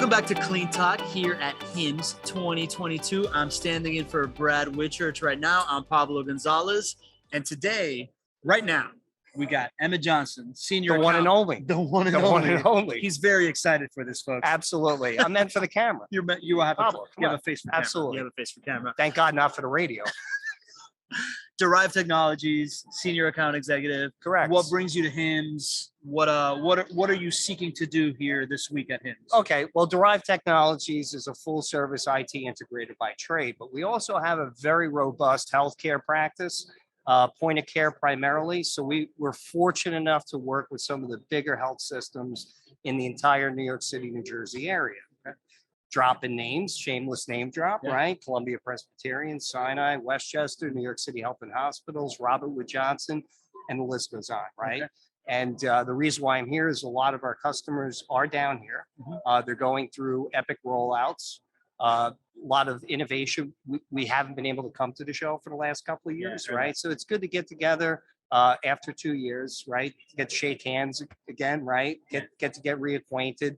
Welcome back to Clean Talk here at HIMSS 2022. I'm standing in for Brad Whitchurch right now. I'm Pablo Gonzalez. And today, right now, we got Emmett Johnson, senior The one and only. The one and only. He's very excited for this, folks. Absolutely. I'm meant for the camera. You have Pablo, a face for camera. Absolutely. You have a face for camera. Thank God not for the radio. Derive Technologies, senior account executive. Correct. What brings you to HIMSS? What are you seeking to do here this week at HIMSS? Okay. Well, Derive Technologies is a full service IT integrator by trade, but we also have a very robust healthcare practice, point of care primarily. So we're fortunate enough to work with some of the bigger health systems in the entire New York City, New Jersey area. Dropping names, shameless name drop, Yeah. right? Columbia Presbyterian, Sinai, Westchester, New York City Health and Hospitals, Robert Wood Johnson, and the list goes on, right? Okay. And the reason why I'm here is a lot of our customers are down here. They're going through epic rollouts, a lot of innovation. We haven't been able to come to the show for the last couple of years, Yeah, right? So it's good to get together after 2 years, right? Get to shake hands again, right? Get reacquainted.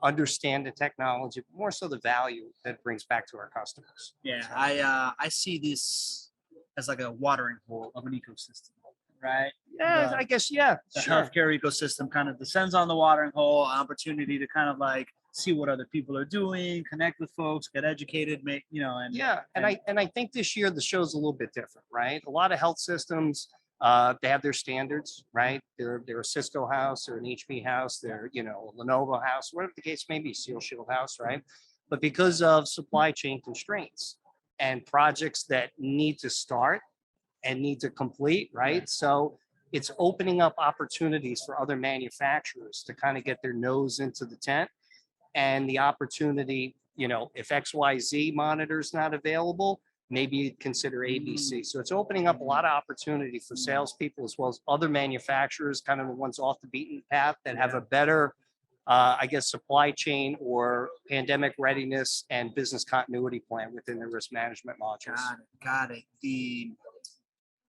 Understand the technology, but more so the value that it brings back to our customers. Yeah, I see this as like a watering hole of an ecosystem, right? Yeah, I guess, yeah. The Sure. healthcare ecosystem kind of descends on the watering hole, opportunity to kind of like see what other people are doing, connect with folks, get educated, make, and Yeah, and I think this year the show's a little bit different, right? A lot of health systems, they have their standards, right? They're a Cisco house, they're an HP house, they're a Lenovo house, whatever the case may be, Seal Shield house, right? But because of supply chain constraints and projects that need to start and need to complete, right? So it's opening up opportunities for other manufacturers to kind of get their nose into the tent, and the opportunity, if XYZ monitor is not available, maybe you'd consider ABC. So it's opening up a lot of opportunity for salespeople as well as other manufacturers, kind of the ones off the beaten path that have a better, supply chain or pandemic readiness and business continuity plan within their risk management modules. Got it. The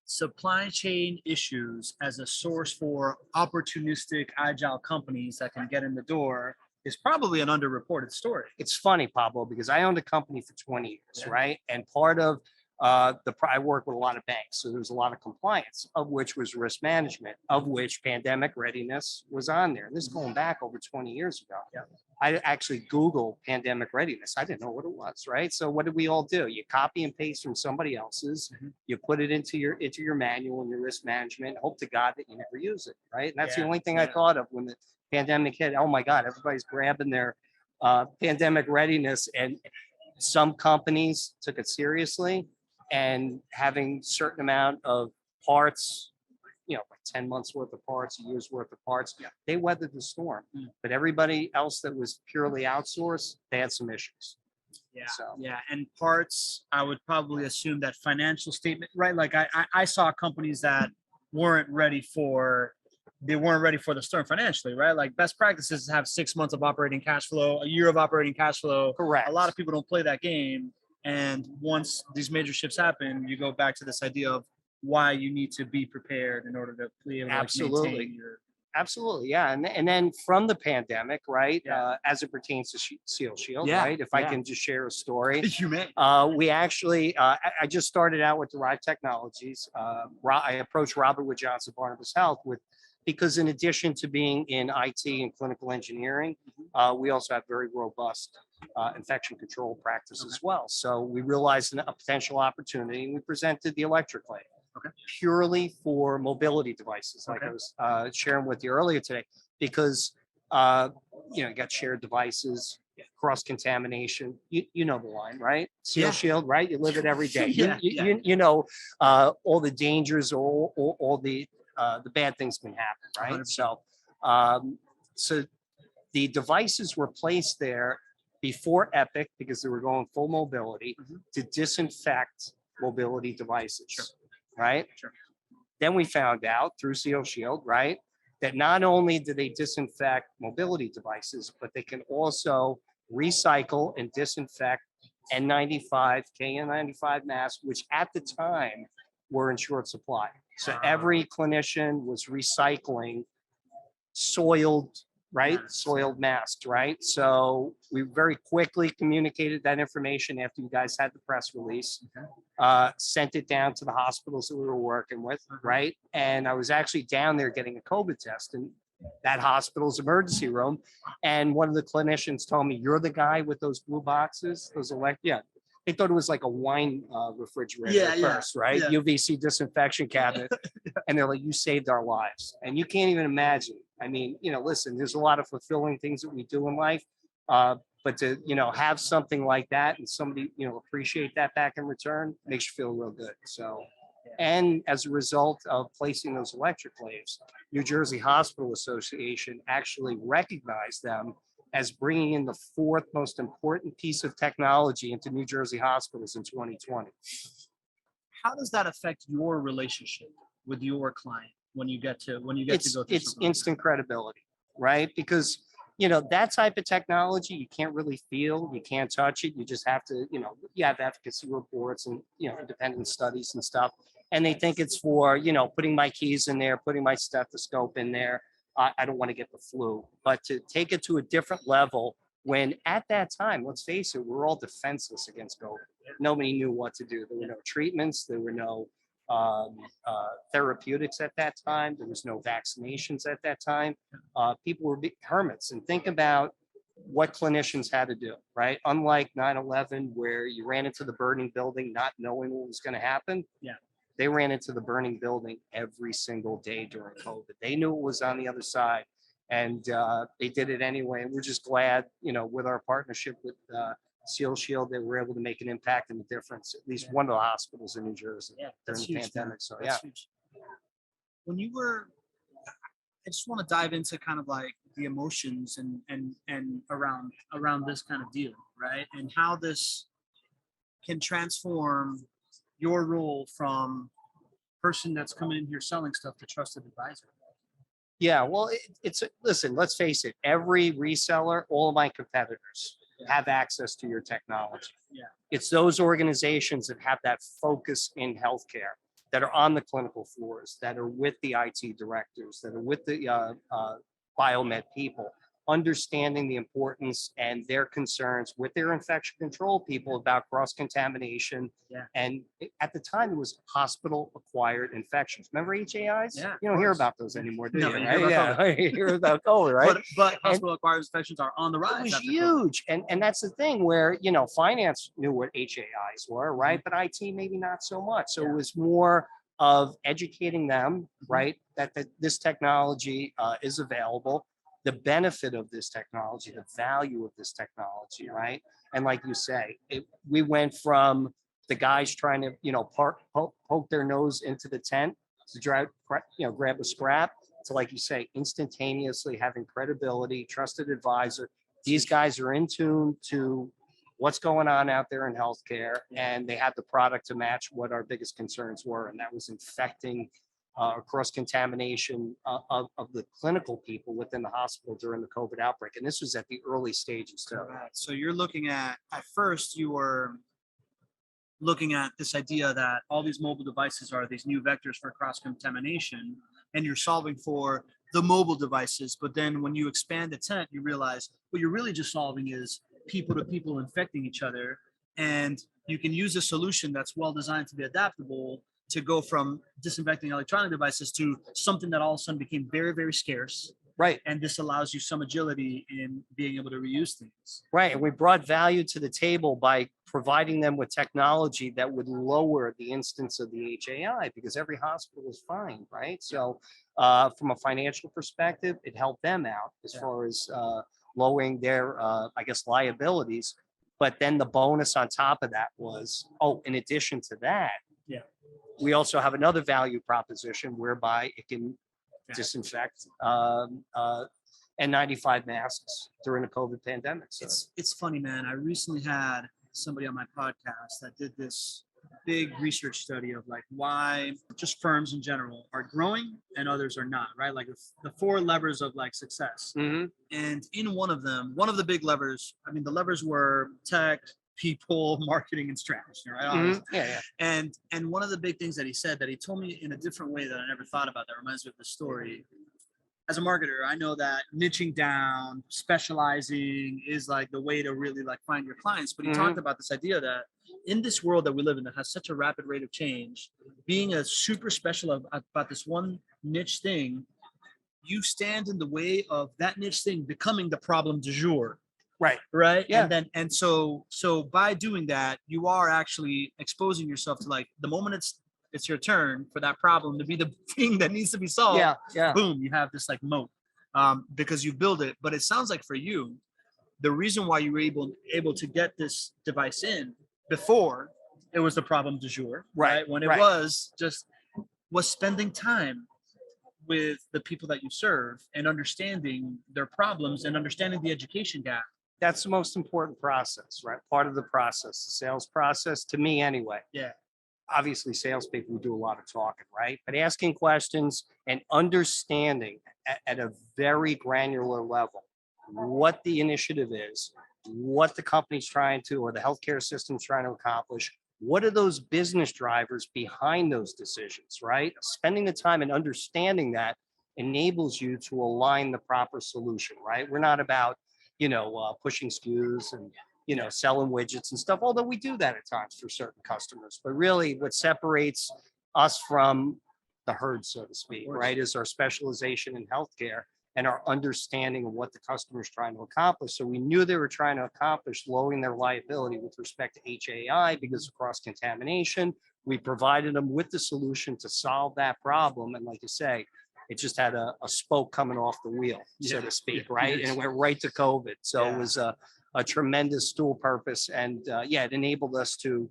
supply chain issues as a source for opportunistic, agile companies that can get in the door is probably an underreported story. It's funny, Pablo, because I owned a company for 20 years, right? And part of I work with a lot of banks, so there's a lot of compliance, of which was risk management, of which pandemic readiness was on there. This is going back over 20 years ago. Yeah. I actually Googled pandemic readiness. I didn't know what it was, right? So what did we all do? You copy and paste from somebody else's, you put it into your manual and your risk management, hope to God that you never use it, right? And that's the only thing I thought of when the pandemic hit. Oh my God, everybody's grabbing their pandemic readiness, and some companies took it seriously and having certain amount of parts, like 10 months worth of parts, a year's worth of parts, they weathered the storm. But everybody else that was purely outsourced, they had some issues. Yeah. So. Yeah. And parts, I would probably assume that financial statement, right? Like I saw companies that weren't ready for the storm financially, right? Like best practices have 6 months of operating cash flow, a year of operating cash flow. Correct. A lot of people don't play that game. And once these major shifts happen, you go back to this idea of why you need to be prepared in order to be able to maintain your. Absolutely, yeah, and then from the pandemic, right, as it pertains to Seal Shield, right? If I can just share a story, You may. We actually, I just started out with Derive Technologies. I approached Robert Wood Johnson, Barnabas Health, because in addition to being in IT and clinical engineering, we also have very robust infection control practice as well. So we realized a potential opportunity, and we presented the electric lane. Purely for mobility devices, like I was sharing with you earlier today, because you got shared devices, cross contamination. You know the line, right? Seal Shield, right? You live it every day. You know all the dangers, all the bad things can happen, right? 100%. So the devices were placed there before Epic because they were going full mobility to disinfect mobility devices. Right? Sure. Then we found out through Seal Shield, right, that not only do they disinfect mobility devices, but they can also recycle and disinfect N95, KN95 masks, which at the time were in short supply. So every clinician was recycling soiled right? Yeah. Soiled masks, right? So we very quickly communicated that information after you guys had the press release, sent it down to the hospitals that we were working with, right? And I was actually down there getting a COVID test in that hospital's emergency room. And one of the clinicians told me, "You're the guy with those blue boxes, those yeah." They thought it was like a wine refrigerator at first, right? Yeah. UVC disinfection cabinet. And they're like, "You saved our lives." And you can't even imagine. I mean, listen, there's a lot of fulfilling things that we do in life. But to, have something like that and somebody, appreciate that back in return makes you feel real good. So, and as a result of placing those electroclaves, New Jersey Hospital Association actually recognized them as bringing in the fourth most important piece of technology into New Jersey hospitals in 2020. How does that affect your relationship with your client when you get to go through It's something like instant credibility, right? Because that type of technology you can't really feel, you can't touch it. You just have to, you have efficacy reports and independent studies and stuff. And they think it's for putting my keys in there, putting my stethoscope in there. I don't want to get the flu, but to take it to a different level when at that time, let's face it, we're all defenseless against COVID. Nobody knew what to do. There were no treatments. There were no therapeutics at that time. There was no vaccinations at that time. People were big hermits. And think about what clinicians had to do, right? Unlike 9/11, where you ran into the burning building not knowing what was going to happen. Yeah. They ran into the burning building every single day during COVID. They knew it was on the other side, and they did it anyway. And we're just glad, with our partnership with Seal Shield, that we're able to make an impact and a difference, at least one of the hospitals in New Jersey during the huge, pandemic. So that's huge. When you were, I just want to dive into kind of like the emotions and around this kind of deal, right? And how this can transform your role from person that's coming in here selling stuff to trusted advisor. Yeah, well, listen, let's face it, every reseller, all of my competitors have access to your technology. Yeah. It's those organizations that have that focus in healthcare, that are on the clinical floors, that are with the IT directors, that are with the biomed people, understanding the importance and their concerns with their infection control people about cross-contamination. Yeah. And at the time, it was hospital-acquired infections. Remember HAIs? Yeah, You don't hear about those anymore, do No, you? you hear about Yeah, you hear about COVID, right? But hospital-acquired infections are on the rise. It was after COVID. huge. And that's the thing where, finance knew what HAIs were, right? But IT maybe not so much. So it was more of educating them, right? That this technology is available, the benefit of this technology, the value of this technology, right? And like you say, we went from the guys trying to, poke their nose into the tent to grab a scrap, to, like you say, instantaneously having credibility, trusted advisor. These guys are in tune to what's going on out there in healthcare, and they had the product to match what our biggest concerns were, and that was infecting cross-contamination of the clinical people within the hospital during the COVID outbreak. And this was at the early stages too. Correct. So you're looking at first you were looking at this idea that all these mobile devices are these new vectors for cross-contamination, and you're solving for the mobile devices. But then when you expand the tent, you realize what you're really just solving is people to people infecting each other. And you can use a solution that's well designed to be adaptable to go from disinfecting electronic devices to something that all of a sudden became very, very scarce. Right. And this allows you some agility in being able to reuse things. Right. And we brought value to the table by providing them with technology that would lower the instance of the HAI, because every hospital is fine, right? So from a financial perspective, it helped them out as far as lowering their, liabilities. But then the bonus on top of that was, in addition to that, we also have another value proposition whereby it can disinfect N95 masks during the COVID pandemic. So it's funny, man. I recently had somebody on my podcast that did this big research study of like why just firms in general are growing and others are not, right? Like the four levers of like success. And in one of them, one of the big levers, the levers were tech, people, marketing, and strategy, right? And one of the big things that he said that he told me in a different way that I never thought about, that reminds me of the story. as a marketer, I know that niching down, specializing is like the way to really like find your clients. But he talked about this idea that in this world that we live in that has such a rapid rate of change, being a super special about this one niche thing, you stand in the way of that niche thing becoming the problem du jour. Right. Right. Yeah. So by doing that, you are actually exposing yourself to like the moment it's your turn for that problem to be the thing that needs to be solved. Yeah. Yeah. Boom, you have this like moat because you build it. But it sounds like for you, the reason why you were able to get this device in before it was the problem du jour, right? When it was spending time with the people that you serve and understanding their problems and understanding the education gap. That's the most important process, right? Part of the process, the sales process, to me anyway. Yeah. Obviously, salespeople do a lot of talking, right? But asking questions and understanding at a very granular level what the initiative is, what the company's trying to, or the healthcare system's trying to accomplish. What are those business drivers behind those decisions, right? Spending the time and understanding that enables you to align the proper solution, right? We're not about, pushing SKUs and, selling widgets and stuff, although we do that at times for certain customers. But really what separates us from the herd, so to speak, right, is our specialization in healthcare and our understanding of what the customer is trying to accomplish. So we knew they were trying to accomplish lowering their liability with respect to HAI because of cross-contamination. We provided them with the solution to solve that problem. And like you say, it just had a spoke coming off the wheel, so to speak, right? And it went right to COVID. So it was a tremendous dual purpose. And it enabled us to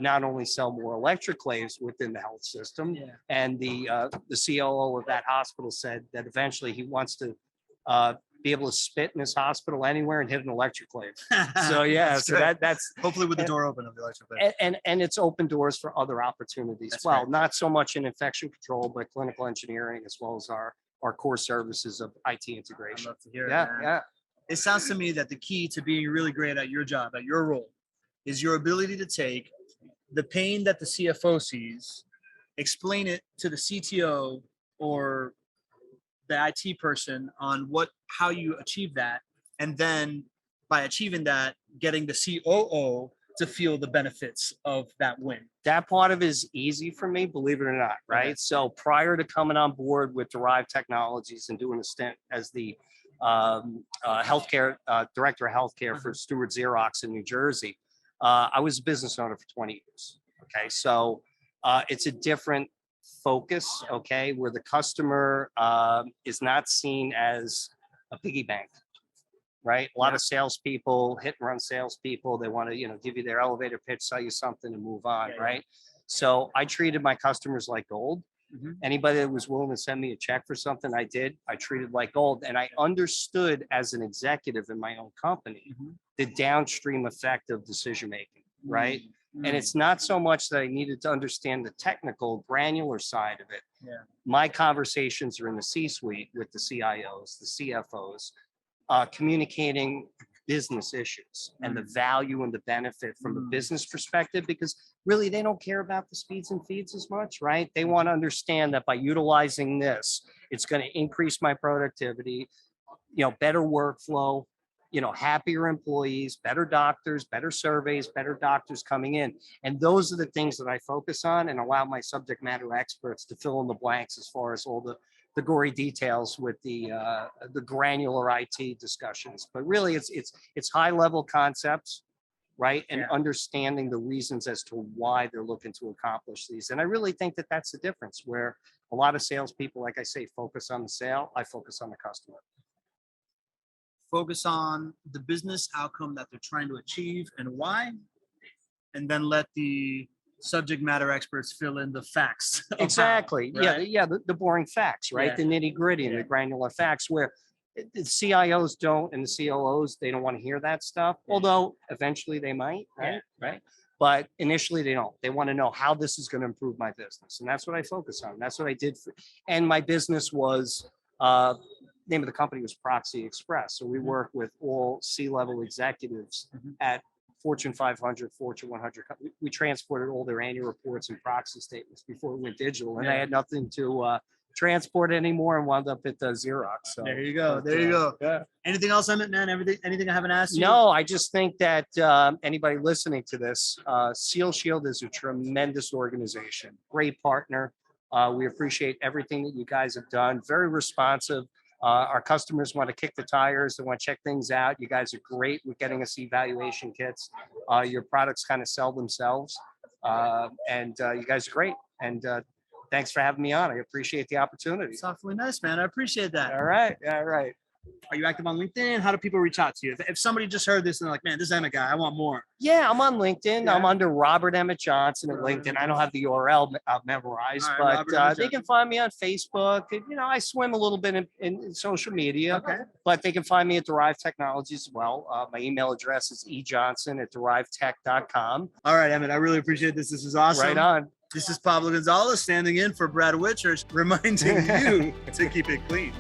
not only sell more electroclaves within the health system, and the COO of that hospital said that eventually he wants to be able to spit in his hospital anywhere and hit an electroclave. So that's hopefully with the door open of the electroclave. And it's opened doors for other opportunities as well. Great. Not so much in infection control, but clinical engineering as well as our core services of IT integration. I'd love to hear it. Yeah. It sounds to me that the key to being really great at your job, at your role, is your ability to take the pain that the CFO sees, explain it to the CTO or the IT person on how you achieve that, and then by achieving that, getting the COO to feel the benefits of that win. That part of it is easy for me, believe it or not, right? Okay. So prior to coming on board with Derive Technologies and doing a stint as the healthcare director of healthcare for Stewart Xerox in New Jersey, I was a business owner for 20 years. Okay, so it's a different focus, okay, where the customer is not seen as a piggy bank, right? A lot of salespeople, hit and run salespeople, they want to, give you their elevator pitch, sell you something and move on, right? So I treated my customers like gold. Anybody that was willing to send me a check for something I did, I treated like gold. And I understood as an executive in my own company, the downstream effect of decision making, right? And it's not so much that I needed to understand the technical granular side of it. My conversations are in the C-suite with the CIOs, the CFOs, communicating business issues and the value and the benefit from a business perspective, because really they don't care about the speeds and feeds as much, right? They want to understand that by utilizing this, it's going to increase my productivity, better workflow, happier employees, better doctors, better surveys, better doctors coming in. And those are the things that I focus on and allow my subject matter experts to fill in the blanks as far as all the gory details with the granular IT discussions. But really it's high level concepts, right? And understanding the reasons as to why they're looking to accomplish these. And I really think that that's the difference, where a lot of salespeople, like I say, focus on the sale. I focus on the customer. Focus on the business outcome that they're trying to achieve and why, and then let the subject matter experts fill in the facts. Exactly. How, right? The boring facts, right? The nitty gritty and the granular facts, where the CIOs don't and the COOs, they don't want to hear that stuff. Although eventually they might, right? But initially they don't. They want to know how this is going to improve my business. And that's what I focus on. That's what I did. And my business was, name of the company was Proxy Express. So we work with all C-level executives at Fortune 500, Fortune 100. We transported all their annual reports and proxy statements before it went digital. And I had nothing to transport anymore and wound up at Xerox. So There you go. There you go. Yeah. Anything else, Emmett, man? Anything I haven't asked you? No, I just think that anybody listening to this, Seal Shield is a tremendous organization, great partner. We appreciate everything that you guys have done. Very responsive. Our customers want to kick the tires. They want to check things out. You guys are great with getting us evaluation kits. Your products kind of sell themselves. And you guys are great. And thanks for having me on. I appreciate the opportunity. It's awfully nice, man. I appreciate that. All right. All right. Are you active on LinkedIn? How do people reach out to you? If somebody just heard this and they're like, man, this Emmett guy, I want more. Yeah, I'm on LinkedIn. Yeah. I'm under Robert Emmett Johnson at LinkedIn. I don't have the URL memorized, All right, Robert but Emmett they can find me on Facebook. You know, I swim a little bit in social media, Okay. but they can find me at Derive Technologies as well. My email address is ejohnson@derivetech.com. All right, Emmett, I really appreciate this. This is awesome. Right on. This is Pablo Gonzalez standing in for Brad Whitchurch, reminding you to keep it clean.